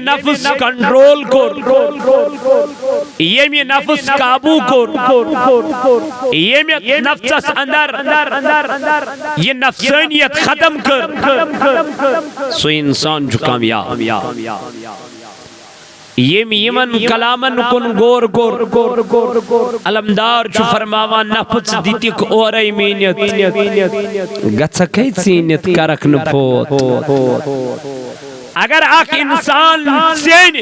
نفس کنٹرول کور یمی نفس قابو کور یمی نفس اندر یہ نفسانیت ختم کر سو انسان جو کامیاب یمن کلامن کن غور کور علمدار چھ فرماوان نفس دیتک اورائی مینت گچھا کئی چینت کرک نپوت اگر اخ انسان سین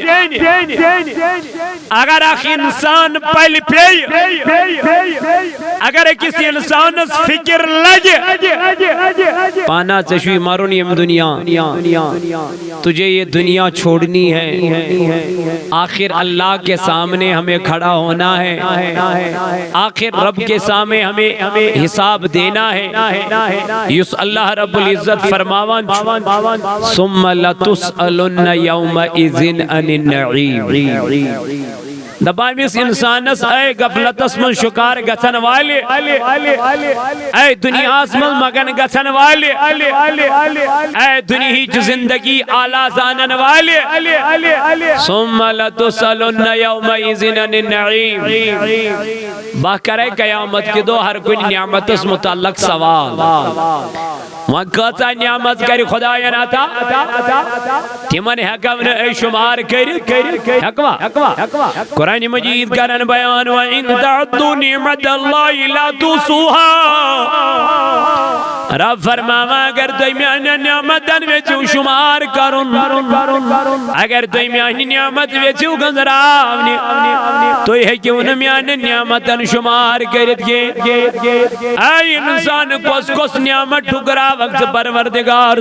اگر اخ انسان پل پی اگر کسی انسان فکر لگے پانا چشوی مارون یم دنیا تجھے یہ دنیا چھوڑنی ہے آخر اللہ کے سامنے ہمیں کھڑا ہونا ہے آخر رب کے سامنے ہمیں حساب دینا ہے یس اللہ رب العزت فرماوان ثم لتسألن یومئذ عن النعیم دبائیس انسانس اے غفلتس من شکار گچن والے اے دنیا من مگن گچن والے اے دنیا زندگی آلہ زانن والے ثم لتسألن یومئذ عن النعیم باکرے قیامت کی دو ہر کوئی نعمت اس متعلق سوال وہاں کہتا نعمت کری خدا یا ناتا تیمن حکم نے شمار کری حکوا قرآن مجید کرن بیان وَإِن تَعُدُّوا نِعْمَةَ اللَّهِ لَا تُحْصُوهَا رب فرماوا اگر دویمیان نعمتن ویچو شمار کرن اگر دویمیان نعمت ویچو گنزراونی تو یہ کیوں نمیان نعمتن شمار کرد گے اے انسان کس نعمت ٹھکرا وقت پروردگار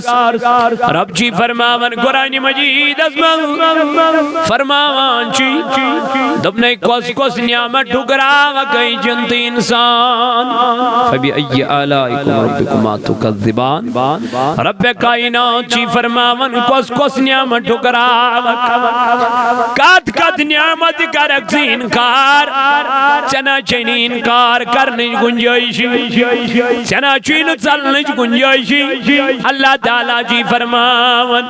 رب جی فرماون قرآن مجید ازمن فرماوان چی دبنے کس نعمت ٹھکرا وقت جنت انسان فبی ای آلائکم ربکم تکذبان رب کائنات چی فرماون کس نعمت ٹھکرا کت نعمت کرک سے انکار چنا چنی انکار کرنے گنجائشی چنا چین چلنے گنجائشی اللہ تعالیٰ جی فرماون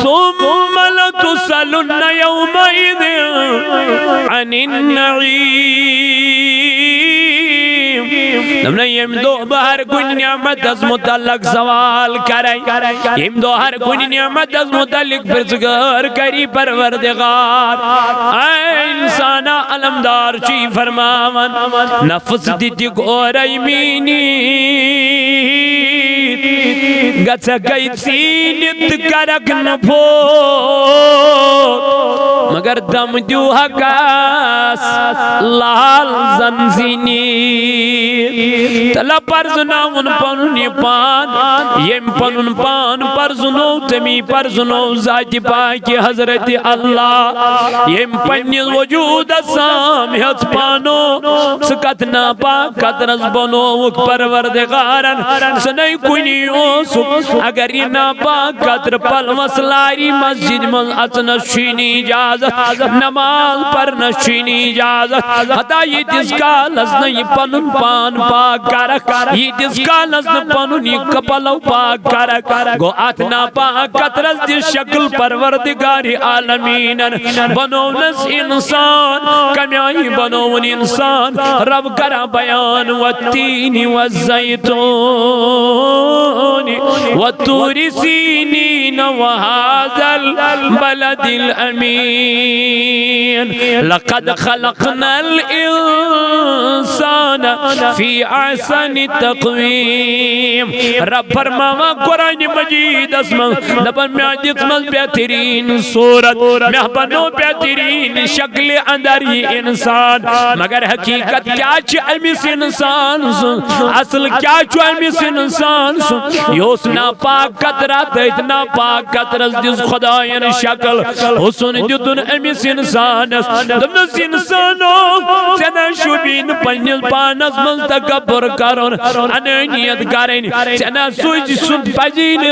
ثم لتسألن یومئذ عن النعیم نمنا یم دو بہر کن نعمت از متعلق سوال کرائی یم دو ہر کن نعمت از متعلق پرزگار کری پروردگار اے انسانا علمدار چی فرماون نفس دیتی گورائی مینی گچھا کئی سینت کرک نپو مگر دم دیو حقاس لال زنزینی تلا پرزناون پنونی پان یم پنون پان پرزنو تمی پرزنو ذات پاکی حضرت اللہ یم پنی وجود سامیت پانو سکتنا پاک قدرز بنو وک پروردگارن سنئی کنیو اگر یہ ناپاک قدر پل مسلاری مسجد من اتنشینی اجازت نماز پر نشینی اجازت حتا یہ جس کا لزن یہ پنن پان پاک کرک یہ جس کا لزن پنن یہ کپلو پاک کرک گو اتنا پاک قدرز دی شکل پروردگاری عالمین بنونس انسان کمیائی بنون انسان رب کرا بیان والتین والزیتون وطور سینین وهذا البلد الامین لقد خلقنا الانسان فی احسن تقویم رب فرماوا قرآن مجید اسمن نبن میادت مز بہترین صورت محبنو بہترین شکل اندر یہ انسان مگر حقیقت کیا چھ امیس انسان اصل کیا چھ امیس انسان یوس ناپاک قدرت اتنا پاک قدرت جس خدایان شکل حسن جتن امیس انسان دمنس انسانو چنا شبین پنیل پانس من تکبر کرن انانیت کرن چنا سوچ سن پجین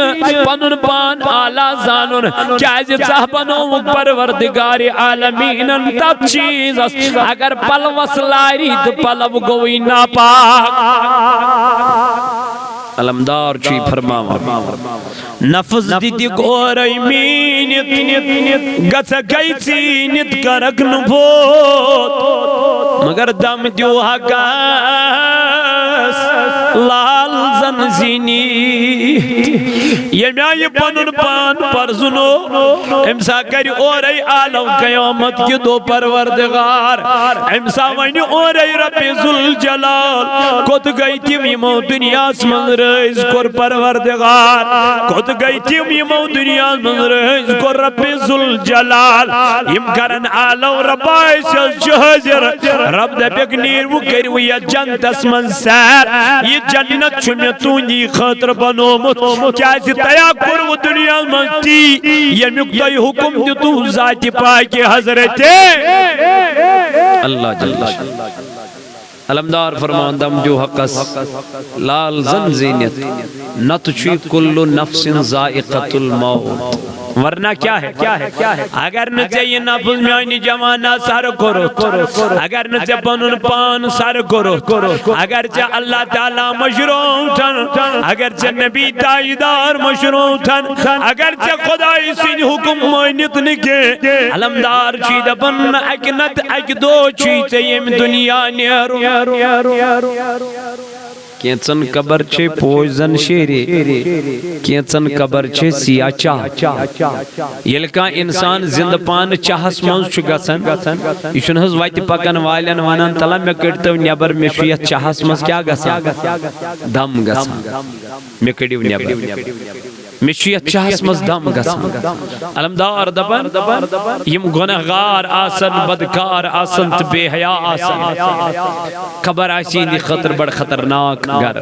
پنن پان آلہ زانن چاہز صحبنو پروردگار عالمین تب چیز اگر پل وصلاری تو پلو گوئی ناپاک علمدار چی فرماوا نفس دیدک اور ایمینت گسا گئی چینت کرک نبوت مگر دم دیو حقاس لال زنزینی یمی آئی پنن پان پرزنو امسا کری اور ای عالم قیامت کی دو پروردگار امسا وینی اور ای رب ذوالجلال کت گئی تیم یمو دنیا اسمن رئیس کر پروردگار کت گئی تیم یمو دنیا اسمن رئیس کر رب ذوالجلال یم کرن عالم ربائی سے جہجر رب دے بگنیر وہ کری وہ یا جنت اسمن سیر یہ جنت چھمی تونی خاطر بنومت کیا اسی تیا کر وہ دنیا منتی یہ مقتائی حکم دی تو ذاتی پاک حضرت اللہ جل علمدار فرمان دم جو حقس لال زنزینت نتچی کل نفس ذائقت الموت ورنہ کیا ہے اگر نچے یہ نفس میانی جوانا سر کرو اگر نچے بنن پان سر کرو اگر چا اللہ تعالی مشروع تھن اگر چا نبی تائیدار مشروع تھن اگر چا خدای سین حکم مانت نکے علمدار چید بن اکنت اک دو چیز یم دنیا نیرو کینچن قبر چھے پوزن شیرے کینچن قبر چھے سیاہ چاہ یلکا انسان زند پان چاہس منز چھو گسن یشن حض وائت پکن والین وانان تلا میں کڑتو نیبر میں شویت چاہس منز کیا گسن دم گسن میں کڑیو نیبر مشیت چاہس مز دم گسن علمدار دبن یم گناہگار آسن بدکار آسن بے حیا آسن قبر آسین دی خطر بڑ خطرناک گر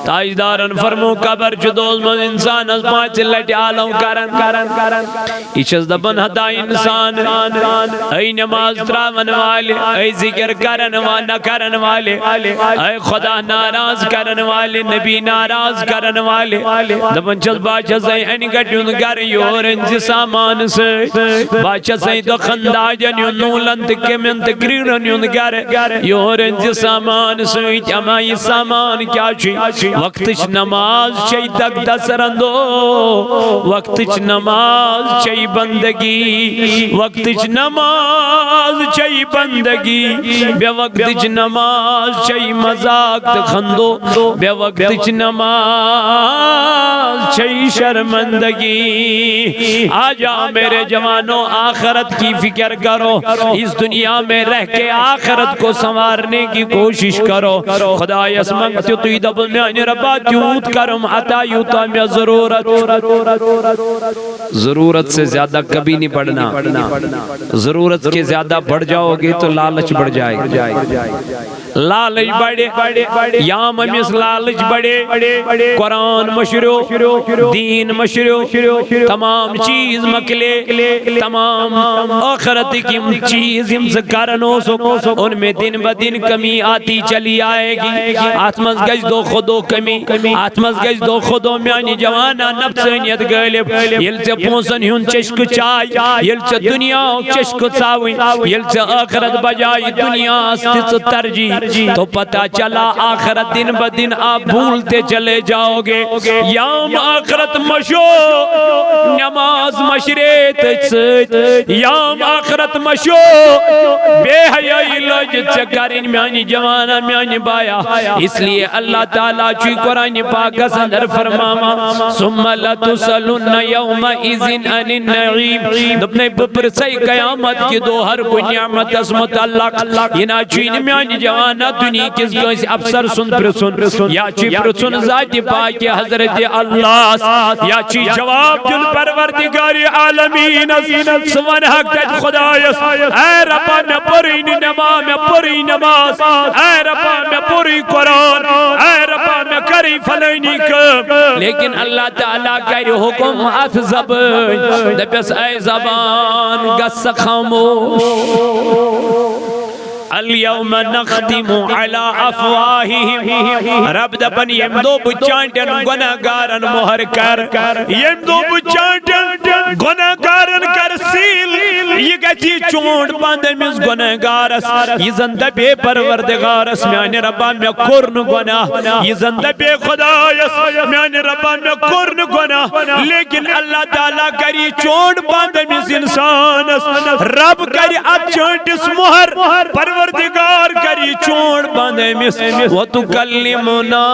تاجدارن فرمو قبر جدوز من انسان از پانچ لٹ عالم کرن ایچز دبن ہدا انسان ای نماز تراون والے ای ذکر کرن وانا کرن والے ای خدا ناراض کرن والے نبی ناراض کرن والے دبن چل باچہ سے انگٹیون گر یورن جی سامان سے باچہ سے دو خنداجن یون نولند کے من تکریرن یون گر یورن جی سامان سے جمعی سامان کیا چی وقتش نماز چی تک دسرندو وقتش نماز چی بندگی وقتش نماز چی بندگی بے وقتش نماز چی مزاق خندو بے وقتش نماز چی شرمندگی آجا میرے جوانوں آخرت کی فکر کرو اس دنیا میں رہ کے آخرت کو سنوارنے کی کوشش کرو خدا اسمنگتی تو دبل میں آنی ربا تیوت کرم عطا یوتا میں ضرورت سے زیادہ کبھی نہیں بڑھنا ضرورت کے زیادہ بڑھ جاؤ گے تو لالچ بڑھ جائے گا لالچ بڑھے یا ممیس لالچ بڑھے قرآن مشروع دین مشروع تمام چیز مکلے تمام آخرت کی چیز کرنو سکو ان میں دن بدن کمی آتی چلی آئے گی آتمز گج دو خودو کمی آتمز گج دو خودو میانی جوانا نفسانیت گلب یل سے پونسن ہون چشک چائی یل سے دنیا چشک چاوی یل سے آخرت بجائی دنیا استس ترجی تو پتہ چلا آخرت دن بدن آپ بھولتے چلے جاؤ گے یام آخرت مشو نماز مشریت یام آخرت مشو بے حیائی لجت چکرین میانی جوانا میانی بایا اس لیے اللہ تعالیٰ چی قرآن پاک سندر فرماما ثم لتسلن یوم اذن عن النعیم دبنے بپر سی قیامت کی دو ہر کو نعمت اسمت اللہ ینا چین میانی جوانا دنیا کس گوز افسر سن پرسن یا چی پرسن ذات پاک حضرت اللہ یا چی جواب جل پروردگاری عالمین سوان حق تج خدایس اے ربا میں پوری نماز میں پوری نماز اے ربا میں پوری قرآن اے ربا میں کری فلینی کم لیکن اللہ تعالیٰ کری حکم ات زبان دپس اے زبان گس خاموش اليوم نختم على افواههم رب دبن یم دو بچانٹن گناہگارن مہر کر یم دو بچانٹن گناہگارن کر سیل یہ گتی چونڈ بند امس گنہگارس یہ زن دبے پروردگارس میانہ ربا میں کرن گناہ یہ زن دبے خدایس میانہ ربا میں کرن گناہ لیکن اللہ تعالیٰ کری چونڈ بند امس انسانس رب کری چونٹس مہر پروردگار کری چونڈ بند امس وَتُكَلِّمُنَا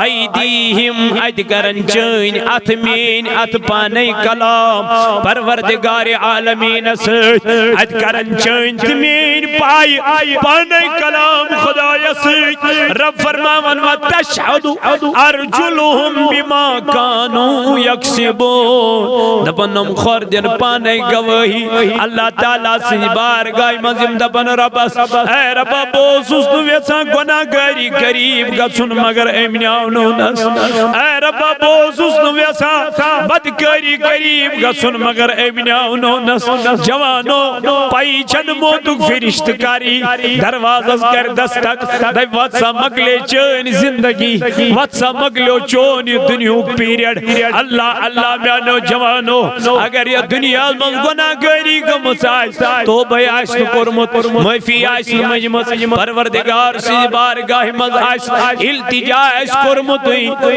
ایدیہم اد کرن چین ات مین ات پانے کلام پروردگار عالمین سچ اد کرن چین تمین پائی پانے کلام خدای سچ رب فرماون وَتَشْحَدُ أَرْجُلُهُمْ بِمَا كَانُوا يَكْسِبُونَ دبنم خوردن پانے گواہی اللہ تعالیٰ سے بارگاہ مزم دبن ربس اے ربا بوسوس تو ویسا گناہ گاری قریب گسن مگر امنیاو نونس اے ربا بوسوس تو ویسا بدکاری قریب گسن مگر امنیاو نونس جوانو پائی چند موتک فرشت کاری دروازز کر دستک دائی واتسا مگلے چین زندگی واتسا مگلو چونی دنیو پیریڈ اللہ اللہ میانو جوانو اگر یہ دنیا من گناہ گاری گمس آئیس تو بھئی آئیس تو کرمت معافی آئیس مجمت پروردگار سی بارگاہ مز آئیس التجا آئیس کرمت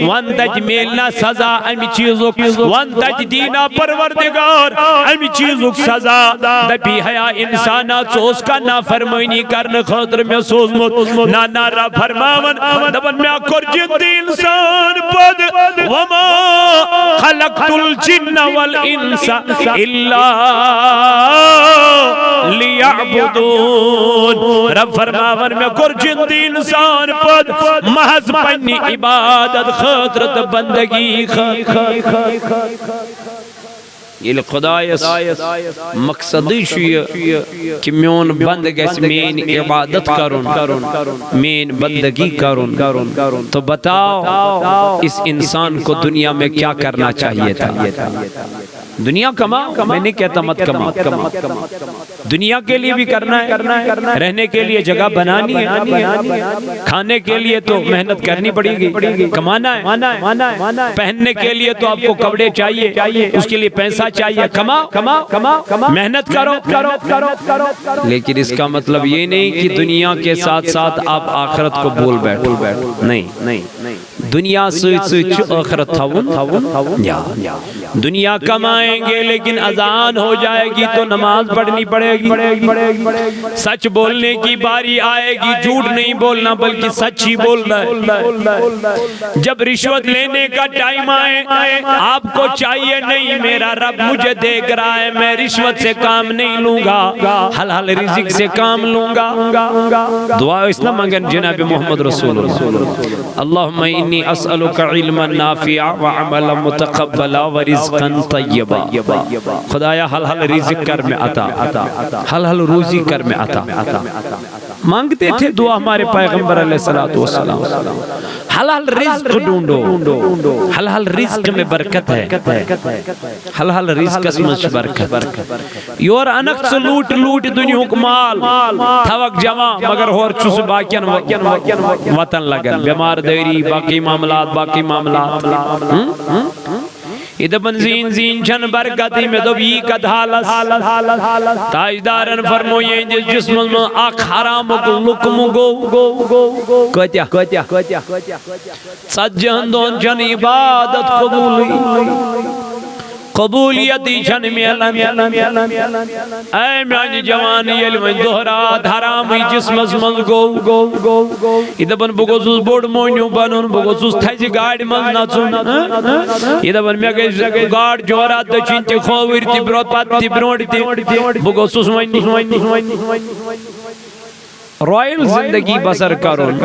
وان تج میلنا سزا امی چیزک وان تج دینا پروردگار امی چیزک سزا دبی حیا انسانا چوس کا نافرمانی کرن خاطر میں سوزمت نانا را فرماون دبن میں کر جند انسان پد وما خلقت الجن والانس الا لیعبدون رب فرماون میں کر جند انسان پد محض پنی عبادت خاطرت بندگی یہ خدایس مقصدی شوی کہ میون بند گیس مین عبادت کرن مین بندگی کرن تو بتاؤ اس انسان کو دنیا میں کیا کرنا چاہیے تھا دنیا کما میں نہیں کہتا مت کما دنیا کے لیے بھی کرنا ہے رہنے کے لیے جگہ بنانی ہے کھانے کے لیے تو محنت کرنی پڑے گی کمانا ہے پہننے کے لیے تو آپ کو کپڑے چاہیے اس کے لیے پیسہ چاہیے کما محنت کرو لیکن اس کا مطلب یہ نہیں کہ دنیا کے ساتھ ساتھ آپ آخرت کو بول بیٹھو نہیں دنیا سوچ آخرت دنیا کمائیں گے لیکن اذان ہو جائے گی تو نماز پڑھنی پڑے گی سچ بولنے کی باری آئے گی جھوٹ نہیں بولنا بلکہ سچ ہی بولنا ہے جب رشوت لینے کا ٹائم آئے آپ کو چاہیے نہیں میرا رب مجھے دیکھ رہا ہے میں رشوت سے کام نہیں لوں گا حلال رزق سے کام لوں گا دعا اسلام مانگن جناب محمد رسول اللہ اللہم انی اسألک علما نافعا وعملا متقبلا ورزقا طیبا خدایا حلال رزق کر میں عطا حلال روزی کر میں عطا مانگتے تھے دعا ہمارے پیغمبر علیہ السلام حلال رزق ڈھونڈو حلال رزق میں برکت ہے حلال رزق میں برکت یور انک سے لوٹ دنیا کو مال تھوک جمع مگر ہور چوس باقین وطن لگن بیمار دیری باقی معاملات ادھا بنزین زین چھن برکتی میں دو بھی قد حالت تاجدارن فرموئے جسم میں آکھ حرام کو لکم گو کتیا سجہندون چھن عبادت قبولیتی چھن میلن اے میانی جوانی یلوین دہرات حرامی جسمس من گو ادھا بن بگوزوز بوڑ مونیو بنون بگوزوز تھیجی گاڑی من نچون ادھا بن میں گئی گاڑ جورات دا چینتی خوویر تی بروت پاتی بروڑ تی بگوزوز روائل زندگی بسر کرون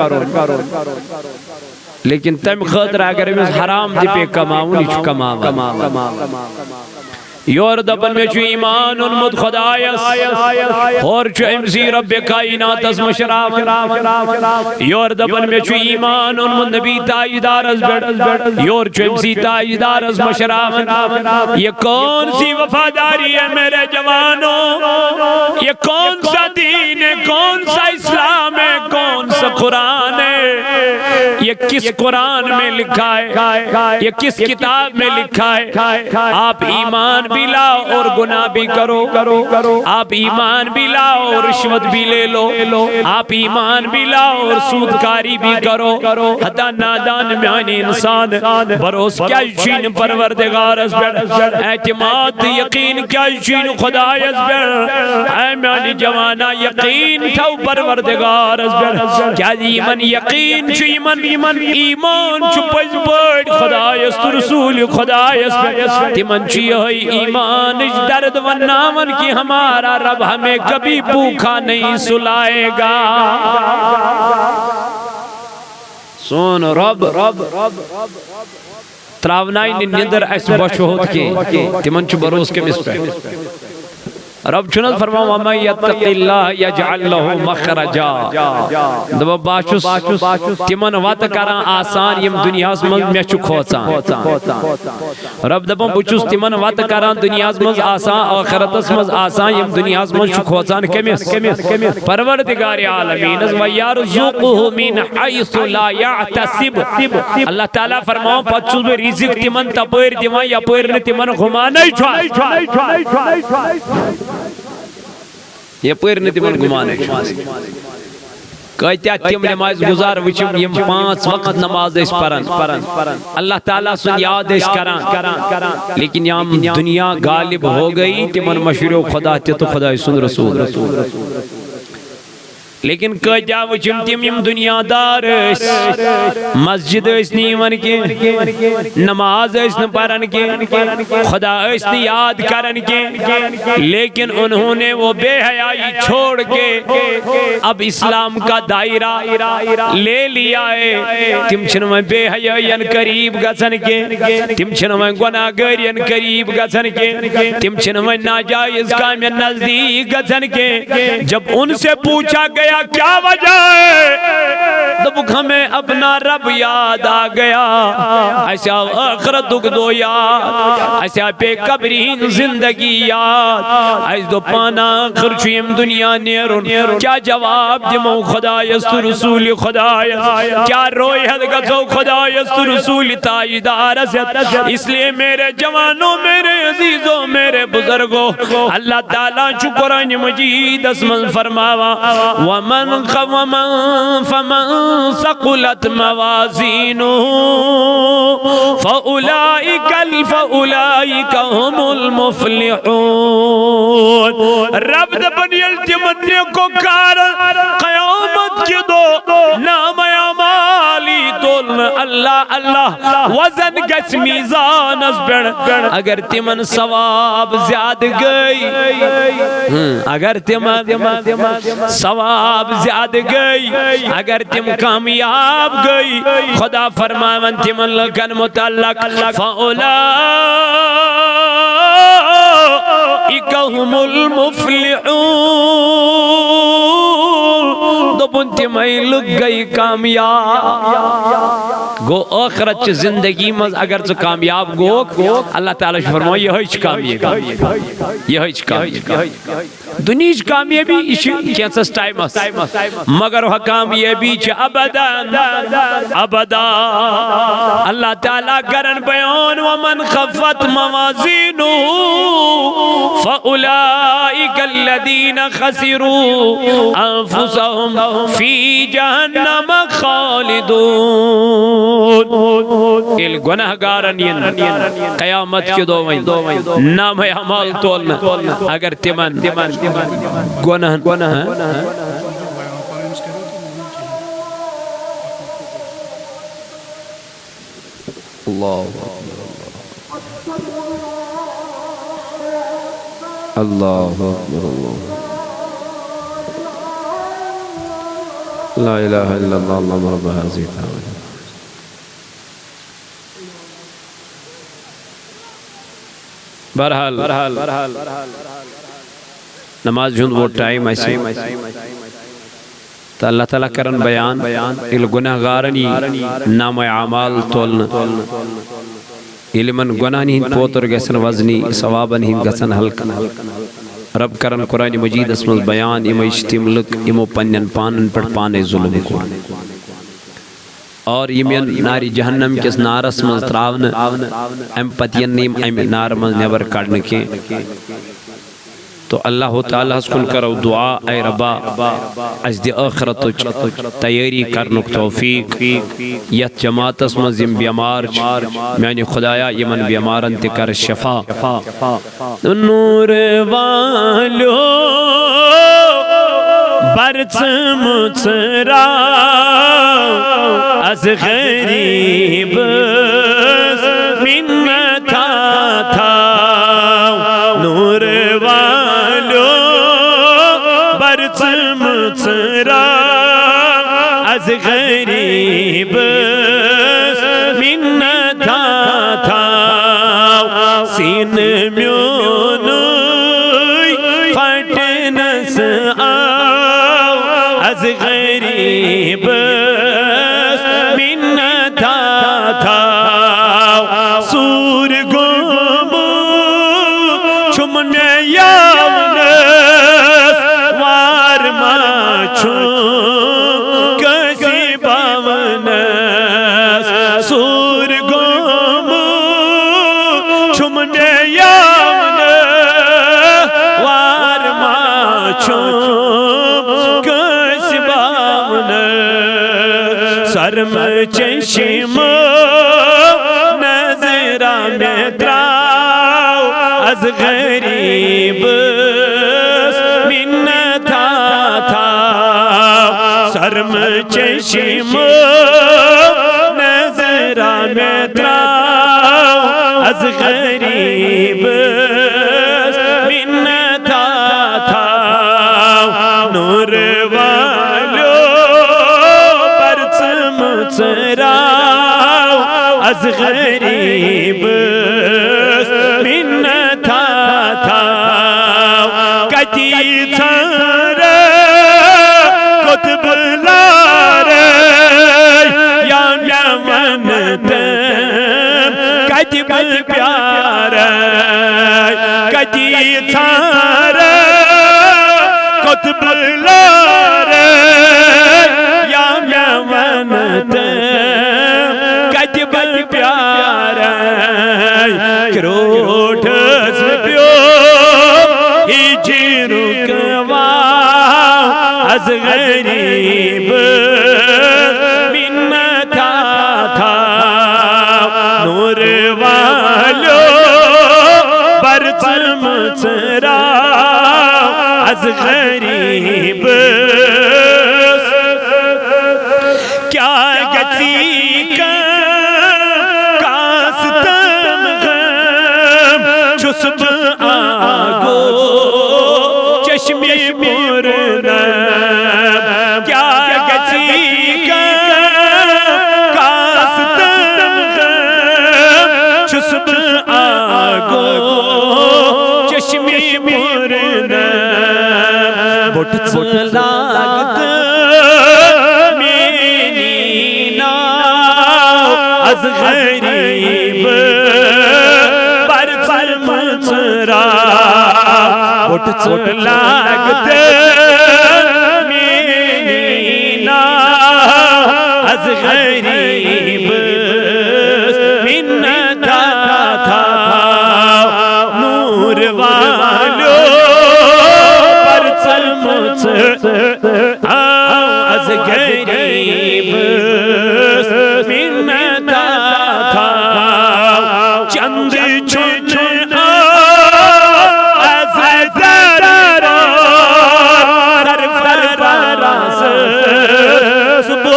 لیکن تم خطر اگر میں حرام دی پہ کماؤں نیچ کماؤں یور دبن میں چھو ایمان انمد خدایس اور چھو امسی رب کائنات اس مشراف یور دبن میں چھو ایمان انمد نبی تاجدار از بیڑ یور چھو امسی تاجدار از مشراف یہ کون سی وفاداری ہے میرے جوانوں یہ کون سا دین ہے کون سا اسلام ہے کون سا قرآن ہے یہ کس قرآن میں لکھا ہے، یہ کس کتاب میں لکھا ہے؟ آپ ایمان بھی لاؤ اور گناہ بھی کرو، آپ ایمان بھی لاؤ اور رشوت بھی لے لو، آپ ایمان بھی لاؤ اور سودکاری بھی کرو. حتی نادان میانی انسان بروس کیا چین پروردگار اس پر، اعتماد یقین کیا چین خدا اس پر، اے میانی جوانا یقین تھو پروردگار اس پر، کیا ایمان یقین چو ایمان چو پس بڑ خدا اس رسول خدا اس پر، تمن چی ہوئی ایمان درد و نامن کی ہمارا رب ہمیں کبھی بھوکا نہیں سلائے گا. سون رب تراونائی نندر ایس بشہود کے تمن چو بروس کے مس پہ رب چنت فرماؤں وَمَنْ يَتَّقِ اللَّهَ يَجْعَلْ لَهُ مَخْرَجًا. دبا باشوس تمن وات کران آسان یم دنیاز مز میں چو کھوچان. رب دبا بچوس تمن وات کران دنیاز مز آسان آخرتس مز آسان یم دنیاز مز چو کھوچان کمیس پروردگار عالمین وَيَرْزُقُهُ مِنْ حَيْثُ لَا يَعْتَسِبُ. اللہ تعالیٰ فرماؤں پچوس بے رزق تمن تپیر دیوان یا پیر نے تمن گھما نہیں چھوائے، یہ پیر نے تمن گمانے کہتے ہیں تم نماز گزار وچم یم 5 وقت نماز اس پرن اللہ تعالیٰ سن یاد اس کران، لیکن یم دنیا غالب ہو گئی تمن مشروع خدا تے تو خدا سن رسول. لیکن کجا وچم تم یم دنیا دار مسجد اس نیون کے نماز اس پرن کے خدا اس یاد کرن کے، لیکن انہوں نے وہ بے حیائی چھوڑ کے اب اسلام کا دائرہ لے لیا ہے. تم چھنویں بے حیائین قریب گسن کے، تم چھنویں گناہگارین قریب گسن کے، تم چھنویں ناجائز کامیں نزدیک گسن کے. جب ان سے پوچھا گیا کیا وجہ ہے، دبک ہمیں اپنا رب یاد آ گیا، ایسا آخرت دو یاد، ایسا پہ قبرین زندگی یاد، ایس دو پانا خرچیم دنیا نیرون. کیا جواب دمو خدا یست رسول خدا یست، کیا روئی حد گزو خدا یست رسول تاجدار است. اس لئے میرے جوانوں میرے عزیزوں میرے بزرگوں اللہ تعالیٰ قرآن مجید اسمن فرماوا ومن فمن ثقلت موازینه فأولئک هم المفلحون. رب دبنی التمنی کو کار قیامت کی دو نام عمالی تولن اللہ اللہ وزن گس میزان اس بڑھ. اگر تمن ثواب زیاد گئی، اگر تمن ثواب زیاد گئی، اگر تم کامیاب گئی، خدا فرمائن تمن لکن متعلق فَأُولَئِكَ هُمُ الْمُفْلِحُونَ. دبن تمہیں لگ گئی کامیاب گو آخرت زندگی مز اگر تو کامیاب گو اللہ تعالیٰ فرمائے یہ ہیچ کامیابی، یہ ہیچ کامیابی دنیش کامیابی کینسس ٹائم اس مگر وہ کامیابی چھ ابدا ابدا. اللہ تعالیٰ کرن بیان ومن خفت موازینو فأولئک الذین خسروا انفسهم فی جہنم خالدون. il گناہگارن قیامت کے دو نام اعمال تولنا اگر تمن گناہ اللہ اللہ لا الہ الا اللہ اللہم رب هذه الدعوة. بہرحال نماز جھند وہ ٹائم ایسی تو اللہ تعالیٰ کرن بیان il گناہگارنی نام اعمال تولن علمن گناہ نہیں پوتر گسن وزنی ثوابن ہی گسن حلقن. رب کرن قرآن مجید اسم بیان امو اجتملک امو پنین پانن پر پانے ظلم کو اور یمین ناری جہنم کس نارس مز تراون ام پتین نیم ام نار مز نیبر کڑن کی تو اللہ تعالیٰ کن کرو دعا اے ربا از دی آخرت تیاری کرنک توفیق یت جماعتس مز یم بیمار میانی خدایا یمن بیمارن تی کر شفا نور والو برچم چرا از غریب منتا تھا نور والو برچم چرا از غریب منتا تھا سین میونوی فٹنس از غریب منتا تھا سور گومو چمن یاونس وار ما چون کسی باونس سور گومو چمن یاونس وار ما چون کسی باونس سرم چشم نظرہ میں تراو از غریب منتا تھا سرم چشم نظرہ میں تراو از غریب منتا تھا نور والو برچم چراو از غریب منتا تھا کتی تھر کتب لارے یا منتم کتی پیار کتی تھر کتب لارے یا منتم کتب پیار کروٹس پیو ہی جرکوا از غریب منتا تھا نور والو برچم چرا از غریب کیا گتی کاستم غم چسب آگو چشمی پرنم کیا گتی کاستم غم چسب آگو چشمی پرنم بٹ چلاگت مینی ناو از غریب برچم چرا بٹ چلاگت مینی ناو از غریب منتا تھا نور والو برچم چرا از غریب منتا تھا چند چن از دربار سرفراز صبح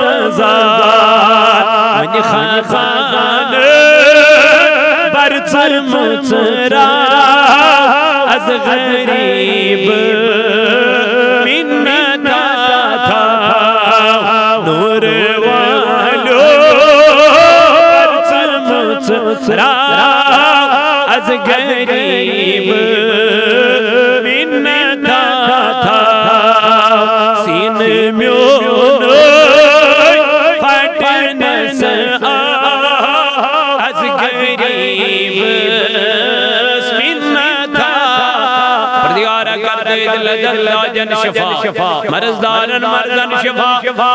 مزار من خان برچم چرا از غریب منتا تھا نور والو برچم چرا از غریب منتا تھا سین میونوی فٹنس از غریب منتا پردگارہ کر دے دل علاجن شفا مرزدارن مرزن شفا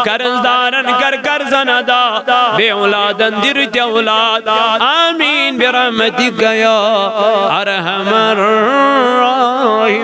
قرضدارن کر قرضن ادا بے اولادن درت اولاد آمین برحمتک یا ارحم الراحمین.